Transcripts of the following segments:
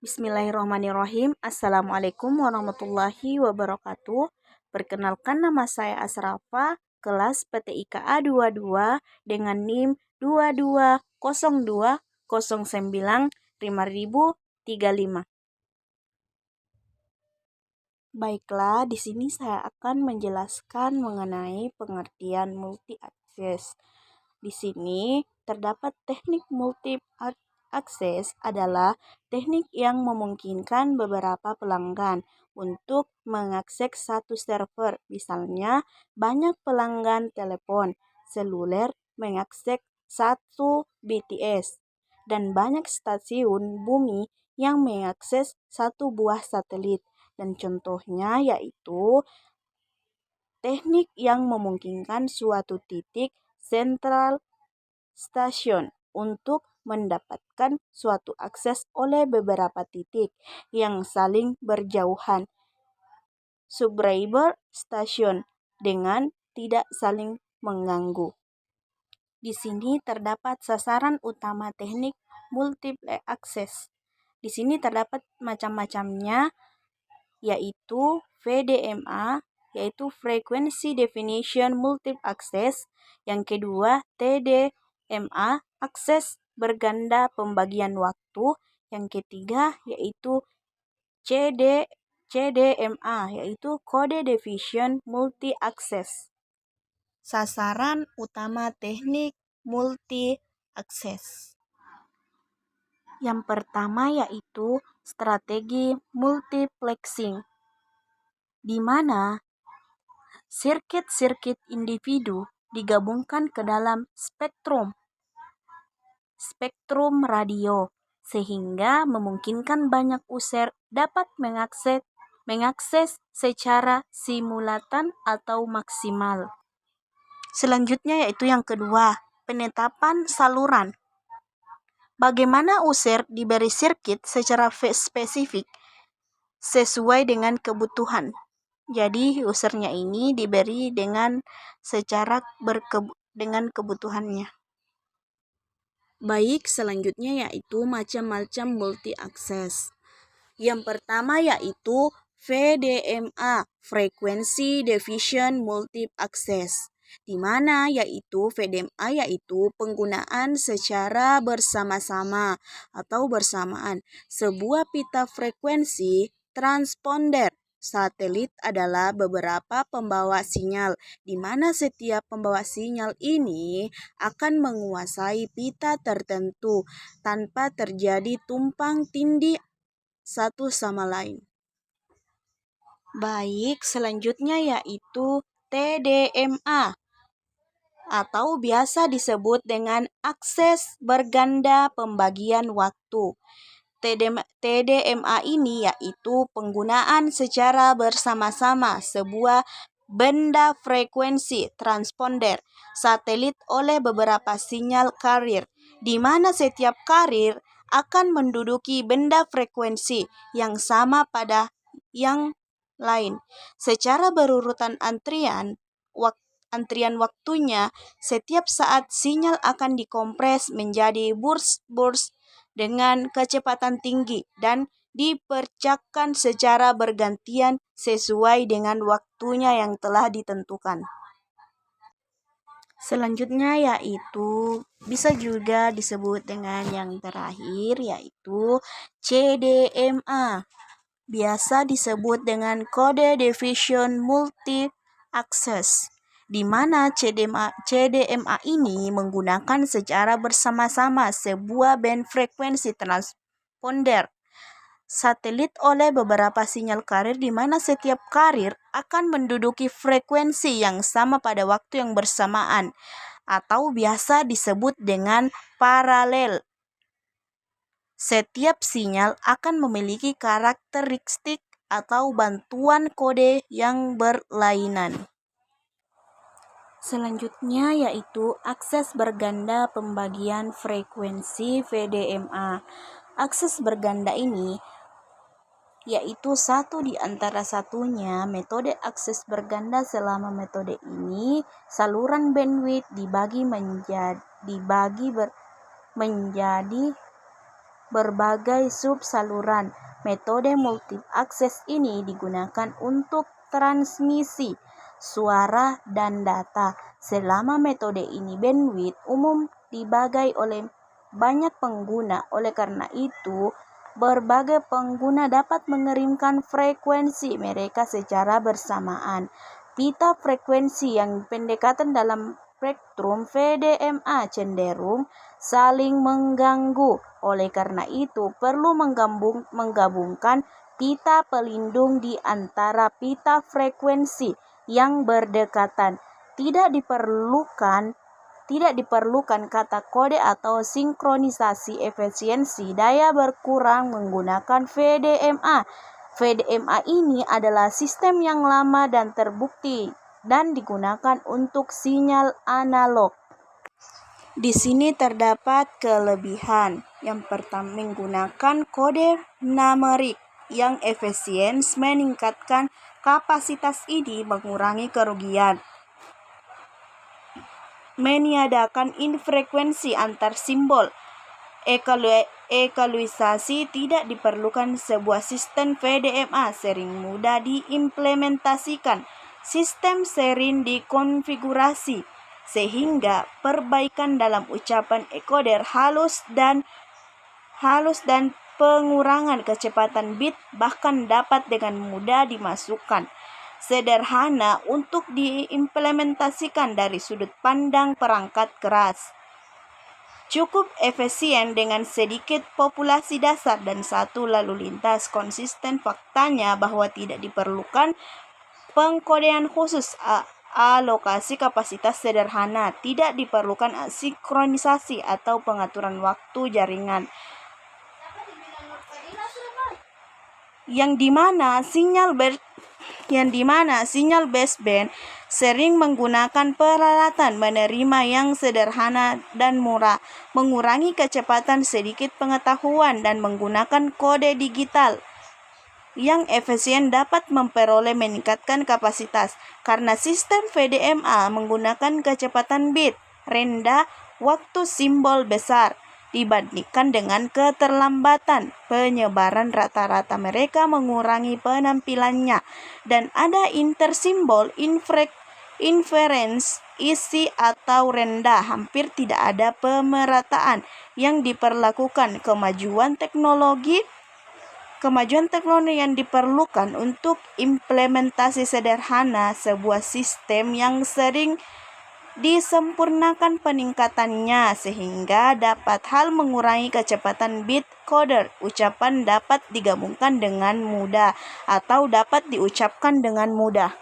Bismillahirrahmanirrahim. Assalamualaikum warahmatullahi wabarakatuh. Perkenalkan, nama saya Asrafa, kelas PTIK A22 dengan NIM 2202095035. Baiklah, di sini saya akan menjelaskan mengenai pengertian multi akses. Di sini terdapat teknik multi akses adalah teknik yang memungkinkan beberapa pelanggan untuk mengakses satu server. Misalnya, banyak pelanggan telepon seluler mengakses satu BTS dan banyak stasiun bumi yang mengakses satu buah satelit. Dan contohnya yaitu teknik yang memungkinkan suatu titik sentral station untuk mendapatkan suatu akses oleh beberapa titik yang saling berjauhan, subscriber station, dengan tidak saling mengganggu. Di sini terdapat sasaran utama teknik multiple access. Di sini terdapat macam-macamnya, yaitu VDMA, yaitu Frequency Definition Multiple Access. Yang kedua, TDMA, akses berganda pembagian waktu. Yang ketiga yaitu CDMA, yaitu Code Division Multi Access. Sasaran utama teknik multi access. Yang pertama yaitu strategi multiplexing, di mana sirkuit-sirkuit individu digabungkan ke dalam spektrum radio, sehingga memungkinkan banyak user dapat mengakses secara simultan atau maksimal. Selanjutnya yaitu yang kedua, penetapan saluran. Bagaimana user diberi sirkuit secara spesifik sesuai dengan kebutuhan. Jadi usernya ini diberi dengan secara dengan kebutuhannya. Baik, selanjutnya yaitu macam-macam multi akses. Yang pertama yaitu VDMA, Frequency Division Multi Access, di mana yaitu VDMA yaitu penggunaan secara bersama-sama atau bersamaan sebuah pita frekuensi transponder. Satelit adalah beberapa pembawa sinyal, di mana setiap pembawa sinyal ini akan menguasai pita tertentu tanpa terjadi tumpang tindih satu sama lain. Baik, selanjutnya yaitu TDMA atau biasa disebut dengan akses berganda pembagian waktu. TDMA ini yaitu penggunaan secara bersama-sama sebuah benda frekuensi transponder satelit oleh beberapa sinyal carrier, di mana setiap carrier akan menduduki benda frekuensi yang sama pada yang lain secara berurutan antrian waktunya. Setiap saat sinyal akan dikompres menjadi burst dengan kecepatan tinggi dan dipercakkan secara bergantian sesuai dengan waktunya yang telah ditentukan. Selanjutnya yaitu bisa juga disebut dengan yang terakhir yaitu CDMA. Biasa disebut dengan Code Division Multi Access, di mana CDMA ini menggunakan secara bersama-sama sebuah band frekuensi transponder satelit oleh beberapa sinyal carrier, di mana setiap carrier akan menduduki frekuensi yang sama pada waktu yang bersamaan atau biasa disebut dengan paralel. Setiap sinyal akan memiliki karakteristik atau bantuan kode yang berlainan. Selanjutnya yaitu akses berganda pembagian frekuensi VDMA. Akses berganda ini yaitu satu di antara satunya metode akses berganda. Selama metode ini saluran bandwidth dibagi menjadi berbagai sub-saluran. Metode multi-akses ini digunakan untuk transmisi suara dan data. Selama metode ini bandwidth umum dibagai oleh banyak pengguna. Oleh karena itu, berbagai pengguna dapat mengirimkan frekuensi mereka secara bersamaan. Pita frekuensi yang pendekatan dalam spektrum VDMA cenderung saling mengganggu. Oleh karena itu, perlu menggabungkan pita pelindung di antara pita frekuensi yang berdekatan. Tidak diperlukan kata kode atau sinkronisasi efisiensi daya berkurang menggunakan VDMA. VDMA ini adalah sistem yang lama dan terbukti dan digunakan untuk sinyal analog. Di sini terdapat kelebihan. Yang pertama, menggunakan kode numerik yang efisien meningkatkan kapasitas ini mengurangi kerugian. Meniadakan infrekuensi antar simbol. Evaluasi tidak diperlukan. Sebuah sistem VDMA sering mudah diimplementasikan. Sistem sering dikonfigurasi sehingga perbaikan dalam ucapan encoder halus dan pengurangan kecepatan bit bahkan dapat dengan mudah dimasukkan. Sederhana untuk diimplementasikan dari sudut pandang perangkat keras. Cukup efisien dengan sedikit populasi dasar dan satu lalu lintas konsisten. Faktanya bahwa tidak diperlukan pengkodean khusus. Alokasi kapasitas sederhana, tidak diperlukan sinkronisasi atau pengaturan waktu jaringan. Yang dimana sinyal baseband sering menggunakan peralatan menerima yang sederhana dan murah, mengurangi kecepatan sedikit pengetahuan dan menggunakan kode digital yang efisien dapat memperoleh meningkatkan kapasitas. Karena sistem VDMA menggunakan kecepatan bit rendah, waktu simbol besar dibandingkan dengan keterlambatan penyebaran rata-rata, mereka mengurangi penampilannya dan ada intersimbol inference isi atau rendah, hampir tidak ada pemerataan yang diperlakukan. Kemajuan teknologi yang diperlukan untuk implementasi sederhana sebuah sistem yang sering disempurnakan peningkatannya sehingga dapat hal mengurangi kecepatan bit coder. Ucapan dapat digabungkan dengan mudah atau dapat diucapkan dengan mudah.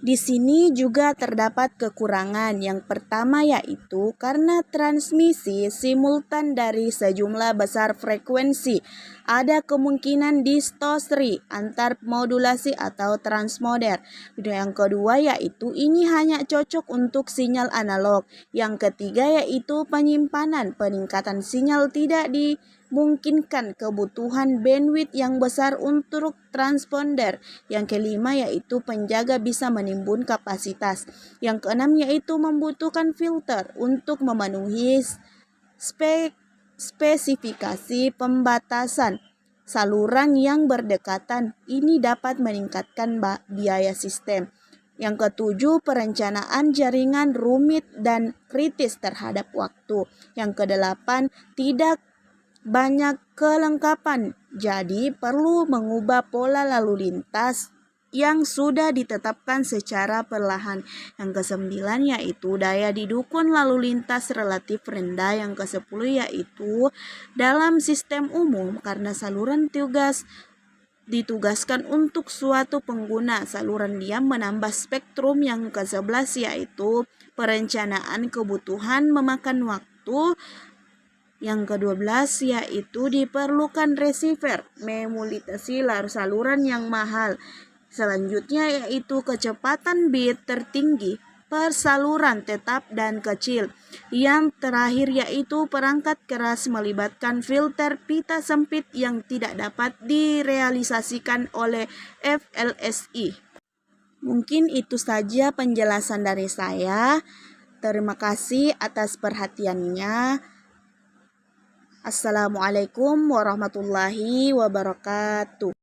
Di sini juga terdapat kekurangan. Yang pertama yaitu karena transmisi simultan dari sejumlah besar frekuensi, ada kemungkinan distorsi antar modulasi atau transmodel. Yang kedua yaitu ini hanya cocok untuk sinyal analog. Yang ketiga yaitu peningkatan sinyal tidak dimungkinkan kebutuhan bandwidth yang besar untuk transponder. Yang kelima yaitu penjaga bisa menimbun kapasitas. Yang keenam yaitu membutuhkan filter untuk memenuhi spesifikasi pembatasan saluran yang berdekatan. Ini dapat meningkatkan biaya sistem. Yang ketujuh, perencanaan jaringan rumit dan kritis terhadap waktu. Yang kedelapan, tidak banyak kelengkapan, jadi perlu mengubah pola lalu lintas yang sudah ditetapkan secara perlahan. Yang kesembilan yaitu daya didukung lalu lintas relatif rendah. Yang kesepuluh yaitu dalam sistem umum karena saluran ditugaskan untuk suatu pengguna, saluran diam menambah spektrum. Yang ke-11 yaitu perencanaan kebutuhan memakan waktu. Yang ke-12 yaitu diperlukan receiver memultitasi saluran yang mahal. Selanjutnya yaitu kecepatan bit tertinggi per saluran tetap dan kecil. Yang terakhir yaitu perangkat keras melibatkan filter pita sempit yang tidak dapat direalisasikan oleh FLSI. Mungkin itu saja penjelasan dari saya. Terima kasih atas perhatiannya. Assalamualaikum warahmatullahi wabarakatuh.